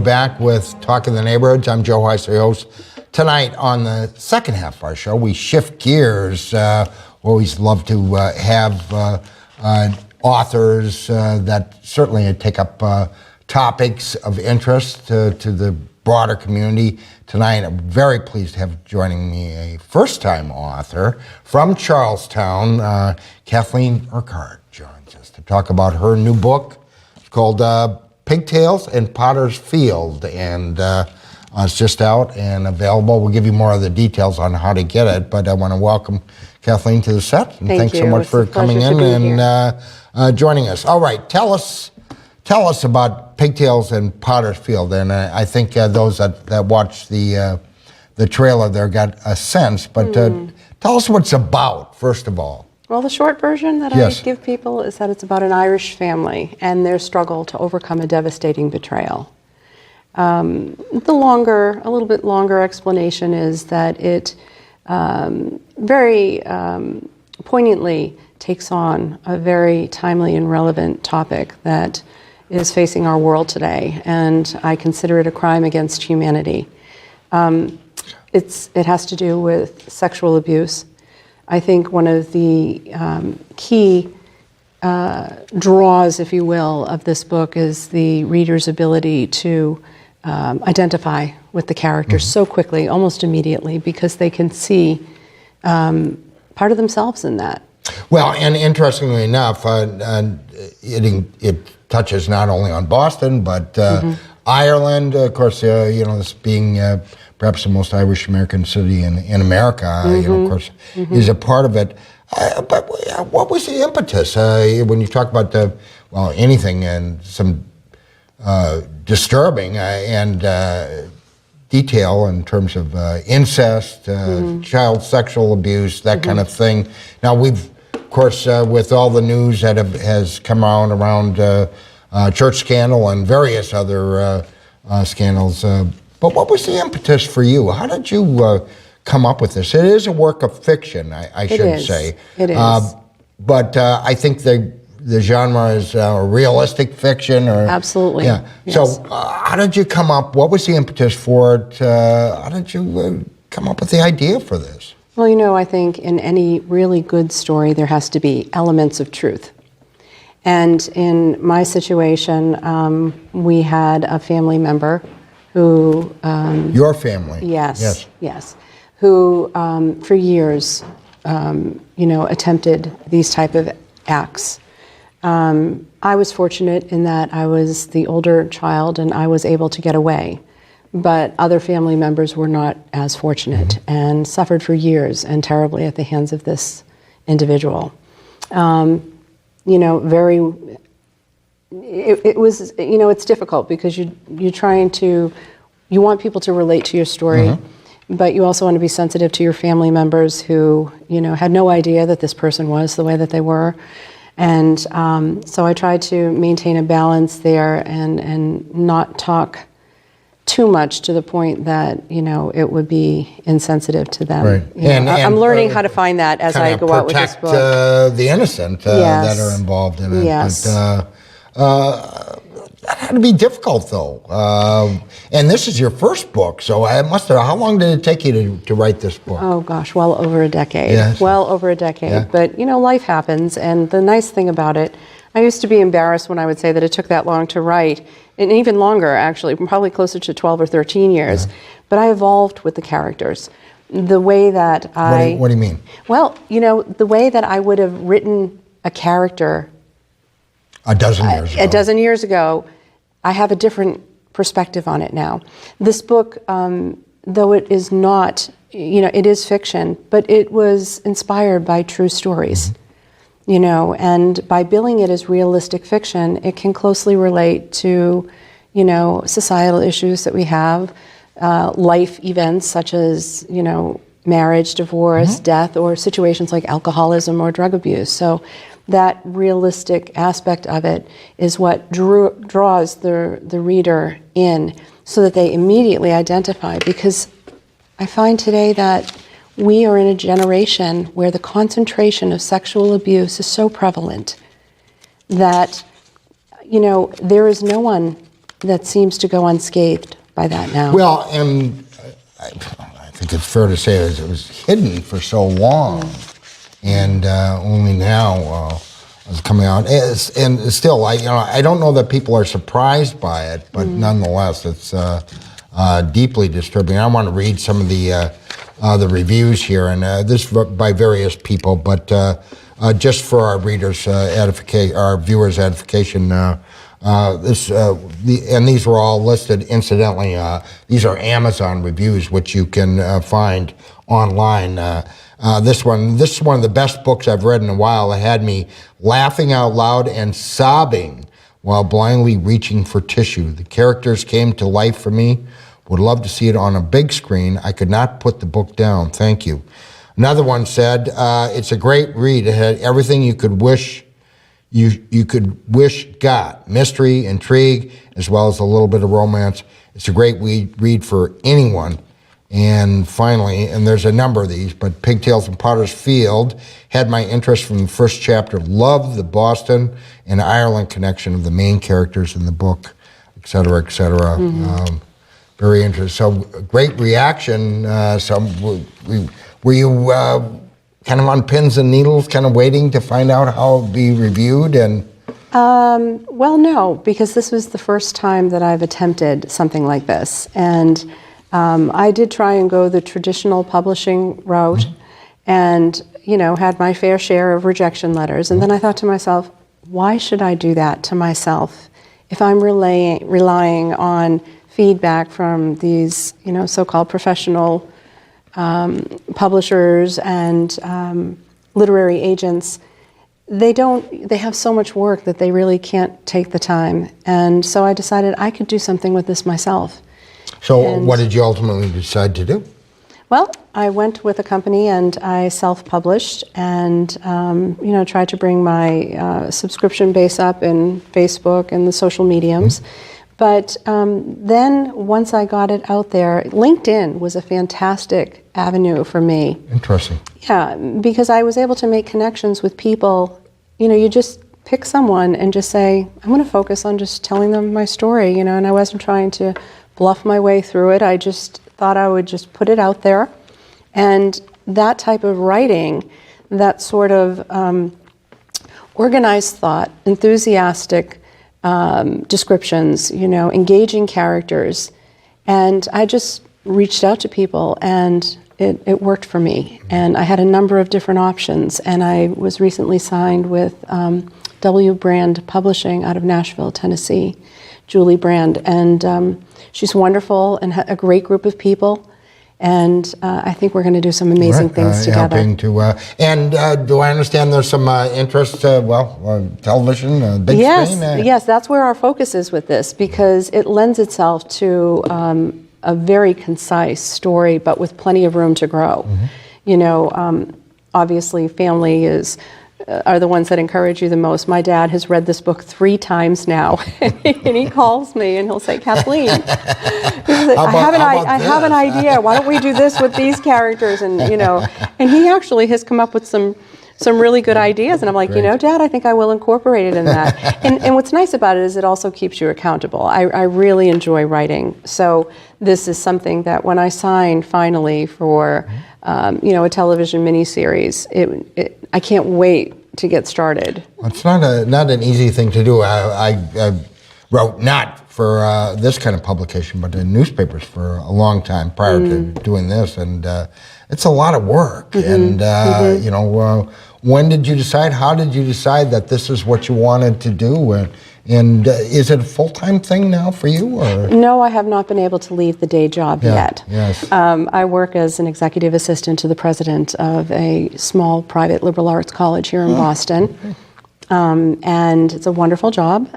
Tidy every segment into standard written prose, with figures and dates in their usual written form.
back with Talk in the Neighborhoods. I'm Joe Heiss, your host. Tonight on the second half of our show, we shift gears. Always love to have authors that certainly take up topics of interest to the broader community. Tonight, I'm very pleased to have joining me a first-time author from Charlestown. Kathleen Urquhart joins us to talk about her new book. It's called Pigtails and Potter's Field, and it's just out and available. We'll give you more of the details on how to get it, but I want to welcome Kathleen to the set. And thanks so much for coming in and joining us. All right, tell us about Pigtails and Potter's Field, and I think those that watched the trailer there got a sense, but tell us what it's about, first of all. Well, the short version that I give people is that it's about an Irish family and their struggle to overcome a devastating betrayal. A little bit longer explanation is that it very poignantly takes on a very timely and relevant topic that is facing our world today, and I consider it a crime against humanity. It has to do with sexual abuse. I think one of the key draws, if you will, of this book is the reader's ability to identify with the characters so quickly, almost immediately, because they can see part of themselves in that. Well, and interestingly enough, it touches not only on Boston, but Ireland, of course, this being perhaps the most Irish American city in America, of course, is a part of it. But what was the impetus when you talk about anything and some disturbing and detail in terms of incest, child sexual abuse, that kind of thing. Now we've, of course, with all the news that has come out around church scandal and various other scandals, but what was the impetus for you? How did you come up with this? It is a work of fiction, I should say. It is. But I think the genre is realistic fiction. Absolutely. Yeah. Yes. So how did you come up? What was the impetus for it? How did you come up with the idea for this? Well, I think in any really good story, there has to be elements of truth. And in my situation, we had a family member who... Your family? Yes. Who, for years, attempted these type of acts. I was fortunate in that I was the older child and I was able to get away. But other family members were not as fortunate and suffered for years and terribly at the hands of this individual. It was, it's difficult because you want people to relate to your story, but you also want to be sensitive to your family members who, had no idea that this person was the way that they were. And so I tried to maintain a balance there and not talk too much to the point that, it would be insensitive to them. Right. And I'm learning how to find that as I go out with this book. Protect the innocent that are involved in it. Yes. But, that had to be difficult, though. And this is your first book, so how long did it take you to write this book? Oh, gosh, well over a decade. Yes. Well over a decade. Yeah. But, life happens, and the nice thing about it, I used to be embarrassed when I would say that it took that long to write, and even longer, actually, probably closer to 12 or 13 years. Yeah. But I evolved with the characters. The way that What do you mean? Well, the way that I would have written a character a dozen years ago, I have a different perspective on it now. This book, though it is not, it is fiction, but it was inspired by true stories, and by billing it as realistic fiction, it can closely relate to, societal issues that we have, life events such as, marriage, divorce, death, or situations like alcoholism or drug abuse. So that realistic aspect of it is what draws the reader in so that they immediately identify, because I find today that we are in a generation where the concentration of sexual abuse is so prevalent that, there is no one that seems to go unscathed by that now. Well, and I think it's fair to say it was hidden for so long, and only now is coming out. And still, I don't know that people are surprised by it, but nonetheless, it's deeply disturbing. I want to read some of the reviews here, and this by various people, but just for our readers' edification, our viewers' edification. And these were all listed. Incidentally, these are Amazon reviews, which you can find online. This is one of the best books I've read in a while. It had me laughing out loud and sobbing while blindly reaching for tissue. The characters came to life for me. Would love to see it on a big screen. I could not put the book down. Thank you. Another one said, it's a great read. It had everything you could wish you could wish got. Mystery, intrigue, as well as a little bit of romance. It's a great read for anyone. And finally, and there's a number of these, but Pigtails and Potter's Field had my interest from the first chapter. Loved the Boston and Ireland connection of the main characters in the book, et cetera, et cetera. Very interesting. So great reaction. Were you kind of on pins and needles, kind of waiting to find out how it would be reviewed? And well, no, because this was the first time that I've attempted something like this. And I did try and go the traditional publishing route and, had my fair share of rejection letters. And then I thought to myself, why should I do that to myself if I'm relying on feedback from these, so-called professional publishers and literary agents? They have so much work that they really can't take the time. And so I decided I could do something with this myself. So what did you ultimately decide to do? Well, I went with a company and I self-published and, tried to bring my subscription base up in Facebook and the social mediums. But then once I got it out there, LinkedIn was a fantastic avenue for me. Interesting. Yeah, because I was able to make connections with people. You just pick someone and just say, I'm going to focus on just telling them my story, and I wasn't trying to bluff my way through it. I just thought I would just put it out there. And that type of writing, that sort of organized thought, enthusiastic descriptions, engaging characters. And I just reached out to people and it worked for me. And I had a number of different options. And I was recently signed with W. Brand Publishing out of Nashville, Tennessee, Julie Brand. And she's wonderful and a great group of people. And I think we're going to do some amazing things together. Helping to, and do I understand there's some interest, television, big screen? Yes, that's where our focus is with this, because it lends itself to a very concise story, but with plenty of room to grow. Obviously, family are the ones that encourage you the most. My dad has read this book 3 times now, and he calls me and he'll say, Kathleen, I have an idea. Why don't we do this with these characters? And and he actually has come up with some really good ideas. And I'm like, Dad, I think I will incorporate it in that. and what's nice about it is it also keeps you accountable. I really enjoy writing. So this is something that when I signed finally for a television miniseries, I can't wait to get started. Well, it's not an easy thing to do. I wrote not for this kind of publication, but in newspapers for a long time prior to doing this, and it's a lot of work. And when did you decide? How did you decide that this is what you wanted to do? And is it a full-time thing now for you? Or? No, I have not been able to leave the day job yet. Yes. I work as an executive assistant to the president of a small private liberal arts college here in Boston. Okay. And it's a wonderful job.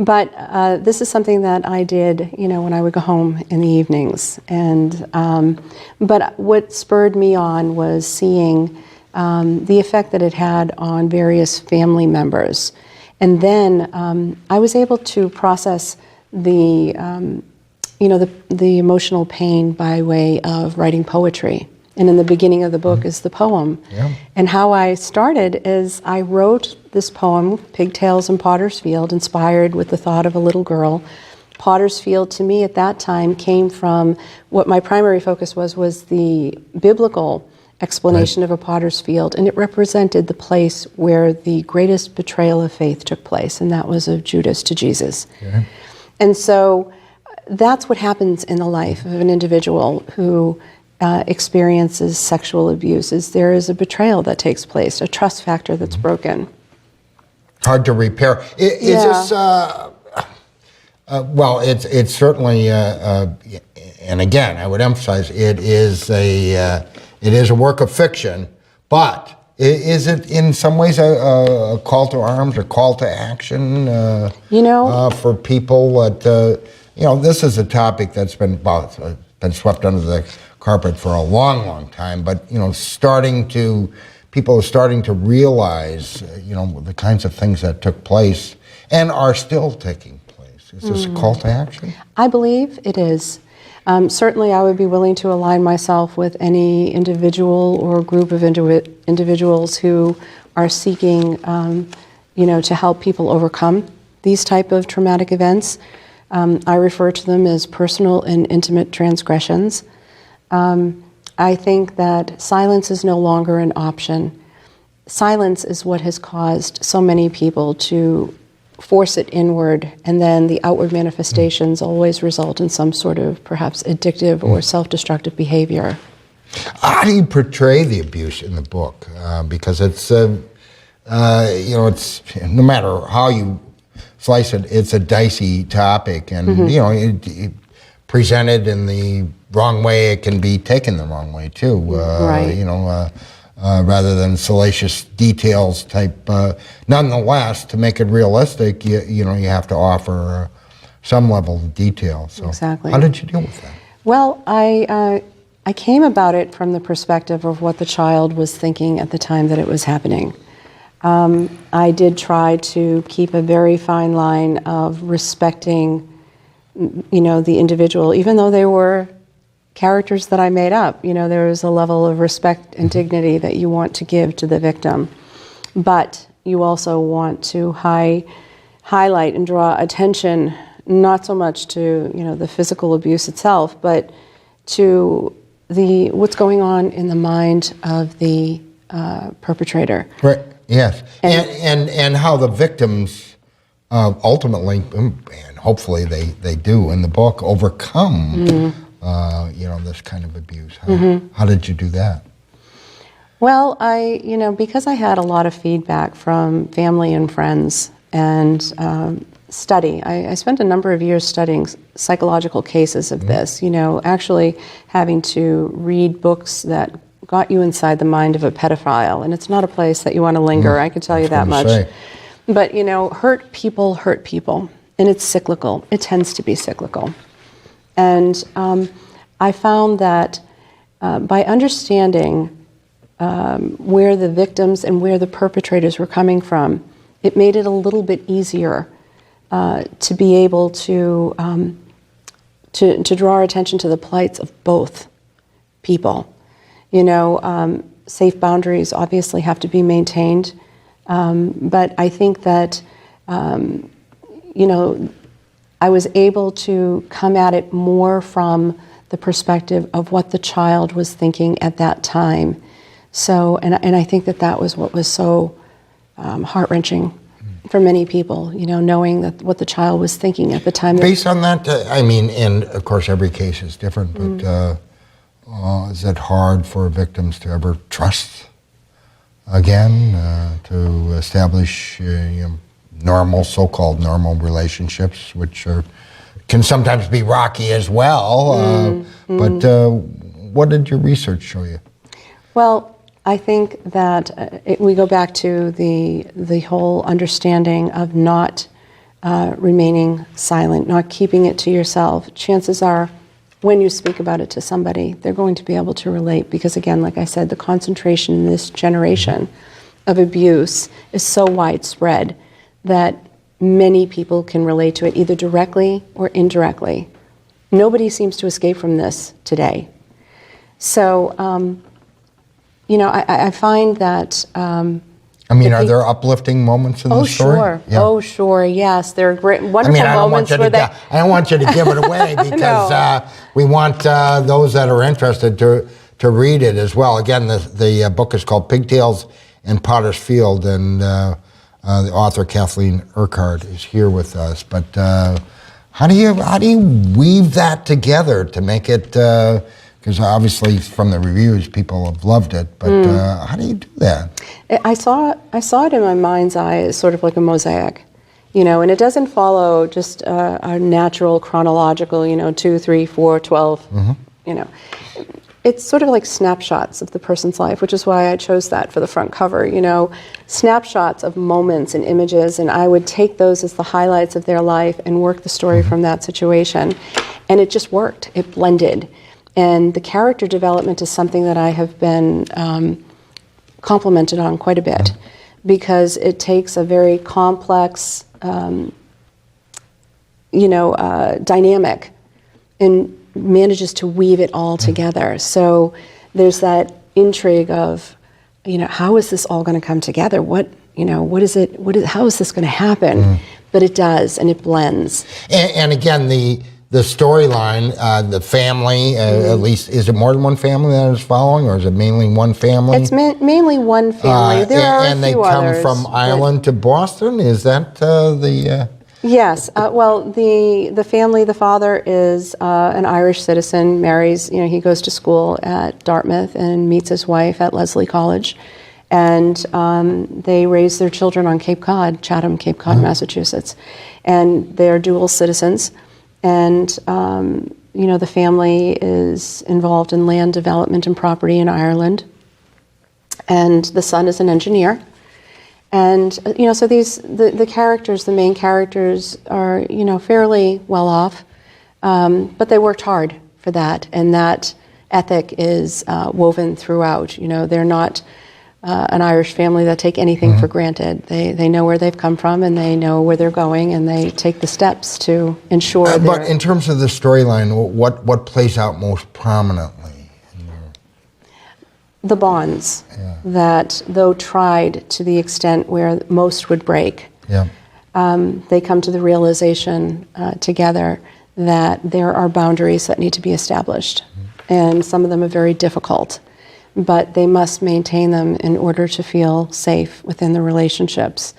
But this is something that I did, when I would go home in the evenings. But what spurred me on was seeing the effect that it had on various family members. And then I was able to process the emotional pain by way of writing poetry. And in the beginning of the book is the poem. Yeah. And how I started is I wrote this poem, Pigtails and Potter's Field, inspired with the thought of a little girl Potter's Field, to me at that time, came from what my primary focus was the biblical explanation of a potter's field, and it represented the place where the greatest betrayal of faith took place, and that was of Judas to Jesus. Okay. And so that's what happens in the life of an individual who experiences sexual abuse, is there is a betrayal that takes place, a trust factor that's broken. Hard to repair. Is this, well, it's certainly, and again, I would emphasize, it is a work of fiction, but is it in some ways a call to arms, a call to action for people that, this is a topic that's been swept under the carpet for a long, long time, but, people are starting to realize, the kinds of things that took place and are still taking place. Is this a call to action? I believe it is. Certainly, I would be willing to align myself with any individual or group of individuals who are seeking, to help people overcome these type of traumatic events. I refer to them as personal and intimate transgressions. I think that silence is no longer an option. Silence is what has caused so many people to force it inward, and then the outward manifestations always result in some sort of perhaps addictive or self-destructive behavior. How do you portray the abuse in the book? Because it's, it's no matter how you slice it, it's a dicey topic, and it presented in the wrong way, it can be taken the wrong way too. Right. Rather than salacious details type. Nonetheless, to make it realistic, you have to offer some level of detail. So exactly. How did you deal with that? Well, I came about it from the perspective of what the child was thinking at the time that it was happening. I did try to keep a very fine line of respecting, the individual, even though they were characters that I made up. There is a level of respect and dignity that you want to give to the victim, but you also want to highlight and draw attention, not so much to the physical abuse itself, but to what's going on in the mind of the perpetrator. Right. Yes, and how the victims ultimately, and hopefully they do in the book, overcome. This kind of abuse. How did you do that? Well, because I had a lot of feedback from family and friends and study, I spent a number of years studying psychological cases of this, actually having to read books that got you inside the mind of a pedophile, and it's not a place that you want to linger, I can tell you that much. But, hurt people, and it's cyclical. It tends to be cyclical. And I found that by understanding where the victims and where the perpetrators were coming from, it made it a little bit easier to be able to draw our attention to the plights of both people. Safe boundaries obviously have to be maintained, but I think that, I was able to come at it more from the perspective of what the child was thinking at that time. So, and I think that was what was so heart-wrenching for many people, knowing that what the child was thinking at the time. Based on that, and of course every case is different, but is it hard for victims to ever trust again, to establish normal, so-called normal relationships, which can sometimes be rocky as well. But what did your research show you? Well, I think that we go back to the whole understanding of not remaining silent, not keeping it to yourself. Chances are, when you speak about it to somebody, they're going to be able to relate, because again, like I said, the concentration in this generation of abuse is so widespread that many people can relate to it, either directly or indirectly. Nobody seems to escape from this today. So, I find that I mean, are there uplifting moments in the story? Sure. Oh, sure. Yes, there are great, wonderful moments where I don't want you to give it away because we want those that are interested to read it as well. Again, the book is called Pigtails in Potter's Field, and the author Kathleen Urquhart is here with us. But how do you weave that together to make it? Because obviously, from the reviews, people have loved it. But how do you do that? I saw it in my mind's eye as sort of like a mosaic, and it doesn't follow just a natural chronological, 2, 3, 4, 12, It's sort of like snapshots of the person's life, which is why I chose that for the front cover, snapshots of moments and images, and I would take those as the highlights of their life and work the story from that situation. And it just worked. It blended. And the character development is something that I have been complimented on quite a bit, because it takes a very complex, dynamic and manages to weave it all together. So there's that intrigue of, how is this all going to come together? How is this going to happen? But it does, and it blends. And again, the storyline, the family, at least, is it more than one family that is following, or is it mainly one family? It's mainly one family. There are a few others. And they come from Ireland to Boston? Is that the... Yes. Well, the family, the father is an Irish citizen, marries, he goes to school at Dartmouth and meets his wife at Lesley College. And they raise their children on Cape Cod, Chatham, Cape Cod, Massachusetts. And they're dual citizens. And, the family is involved in land development and property in Ireland. And the son is an engineer. And, so the characters, the main characters are, fairly well off, but they worked hard for that. And that ethic is woven throughout. They're not an Irish family that take anything for granted. They know where they've come from, and they know where they're going, and they take the steps to ensure But in terms of the storyline, what plays out most prominently? The bonds that, though tried to the extent where most would break, they come to the realization together that there are boundaries that need to be established. And some of them are very difficult, but they must maintain them in order to feel safe within the relationships.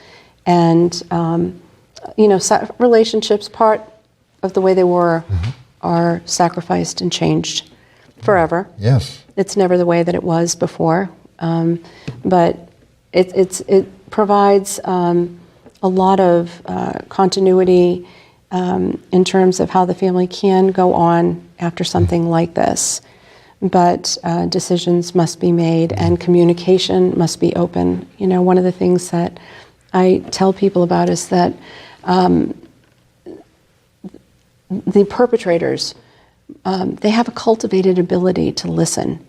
And, relationships, part of the way they were, are sacrificed and changed forever. Yes. It's never the way that it was before, but it provides a lot of continuity in terms of how the family can go on after something like this. But decisions must be made, and communication must be open. One of the things that I tell people about is that the perpetrators, they have a cultivated ability to listen.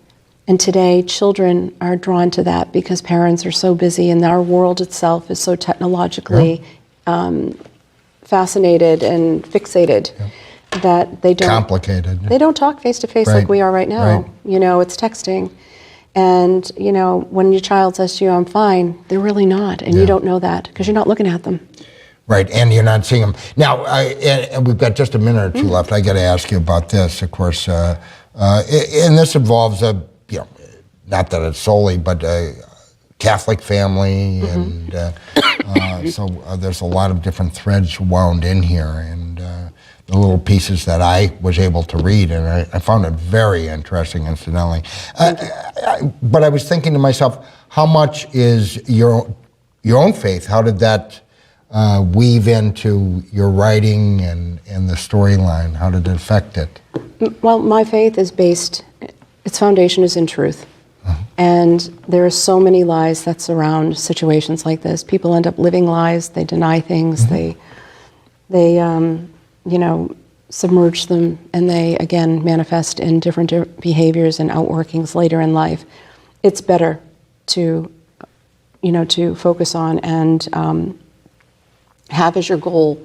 And today, children are drawn to that because parents are so busy, and our world itself is so technologically fascinated and fixated that they don't... Complicated. They don't talk face-to-face like we are right now. It's texting. And, when your child says to you, "I'm fine," they're really not. And you don't know that because you're not looking at them. Right, and you're not seeing them. Now, and we've got just a minute or two left. I got to ask you about this, of course. And this involves not that it's solely, but a Catholic family, and so there's a lot of different threads wound in here, and the little pieces that I was able to read, and I found it very interesting, incidentally. But I was thinking to myself, how much is your own faith? How did that weave into your writing and the storyline? How did it affect it? Well, my faith is based, its foundation is in truth. And there are so many lies that surround situations like this. People end up living lies, they deny things, they submerge them, and they, again, manifest in different behaviors and outworkings later in life. It's better to, to focus on and have as your goal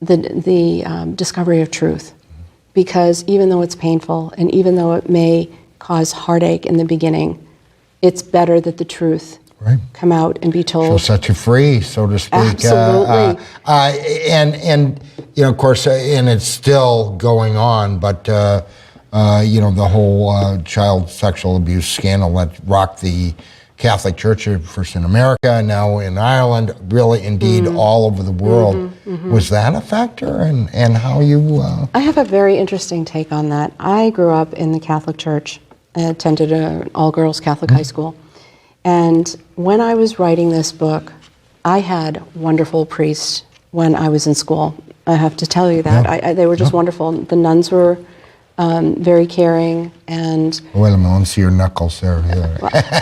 the discovery of truth. Because even though it's painful, and even though it may cause heartache in the beginning, it's better that the truth come out and be told. She'll set you free, so to speak. Absolutely. And of course, and it's still going on, but the whole child sexual abuse scandal that rocked the Catholic Church, first in America, now in Ireland, really indeed all over the world. Was that a factor and how you... I have a very interesting take on that. I grew up in the Catholic Church. I attended an all-girls Catholic high school. And when I was writing this book, I had wonderful priests when I was in school. I have to tell you that. They were just wonderful. The nuns were very caring and... Wait a minute, let me see your knuckles there.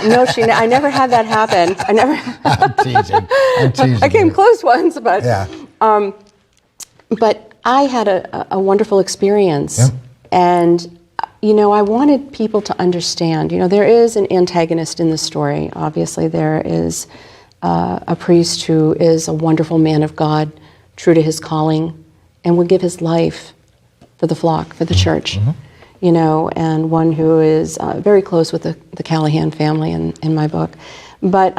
No, I never had that happen. I'm teasing. I came close once, but... Yeah. But I had a wonderful experience. Yeah. And, I wanted people to understand. There is an antagonist in the story. Obviously, there is a priest who is a wonderful man of God, true to his calling, and would give his life for the flock, for the church, and one who is very close with the Callahan family in my book. But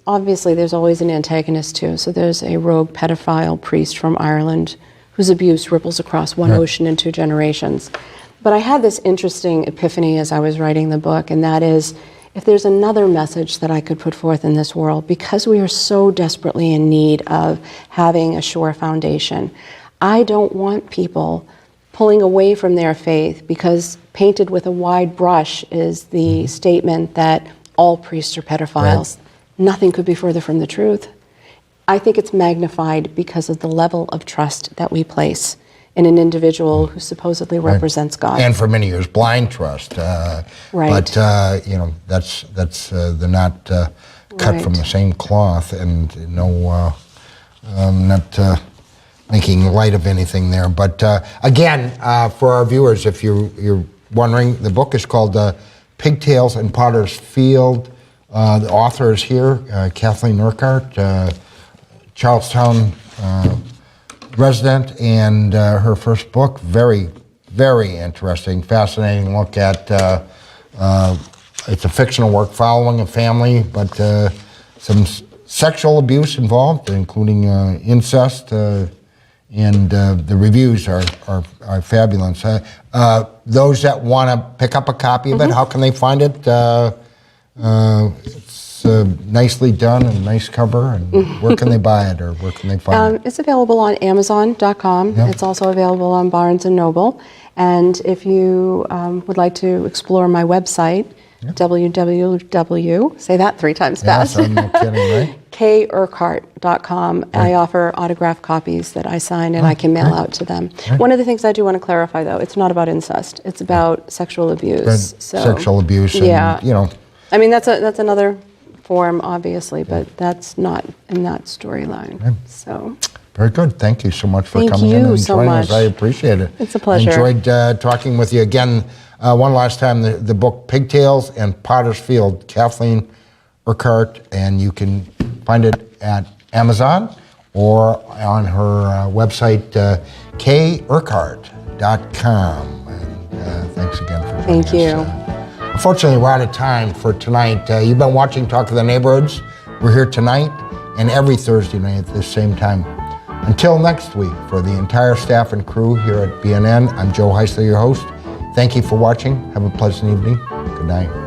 obviously there's always an antagonist too. So there's a rogue pedophile priest from Ireland whose abuse ripples across one ocean and 2 generations. But I had this interesting epiphany as I was writing the book, and that is, if there's another message that I could put forth in this world, because we are so desperately in need of having a sure foundation, I don't want people pulling away from their faith because painted with a wide brush is the statement that all priests are pedophiles. Right. Nothing could be further from the truth. I think it's magnified because of the level of trust that we place in an individual who supposedly represents God. And for many years, blind trust. But, they're not cut from the same cloth, and not making light of anything there. But again, for our viewers, if you're wondering, the book is called Pigtails and Potter's Field. The author is here, Kathleen Urquhart, Charlestown resident, and her first book, very, very interesting, fascinating look at, it's a fictional work following a family, but some sexual abuse involved, including incest, and the reviews are fabulous. Those that want to pick up a copy of it, how can they find it? It's nicely done and nice cover. And where can they buy it, or where can they find it? It's available on Amazon.com. Yep. It's also available on Barnes & Noble. And if you would like to explore my website, www, say that 3 times fast. Yes, I'm no kidding, right? Urquhart.com. Right. I offer autographed copies that I sign and I can mail out to them. Right. One of the things I do want to clarify, though, it's not about incest. It's about sexual abuse. Sexual abuse, and, I mean, that's another form, obviously, but that's not in that storyline. Right. So. Very good. Thank you so much for coming in and joining us. I appreciate it. It's a pleasure. I enjoyed talking with you again. One last time, the book Pigtails and Potter's Field, Kathleen Urquhart, and you can find it at Amazon or on her website, kurquhart.com. And thanks again for joining us. Thank you. Unfortunately, we're out of time for tonight. You've been watching Talk of the Neighborhoods. We're here tonight and every Thursday night at the same time. Until next week, for the entire staff and crew here at BNN, I'm Joe Heisler, your host. Thank you for watching. Have a pleasant evening. Good night.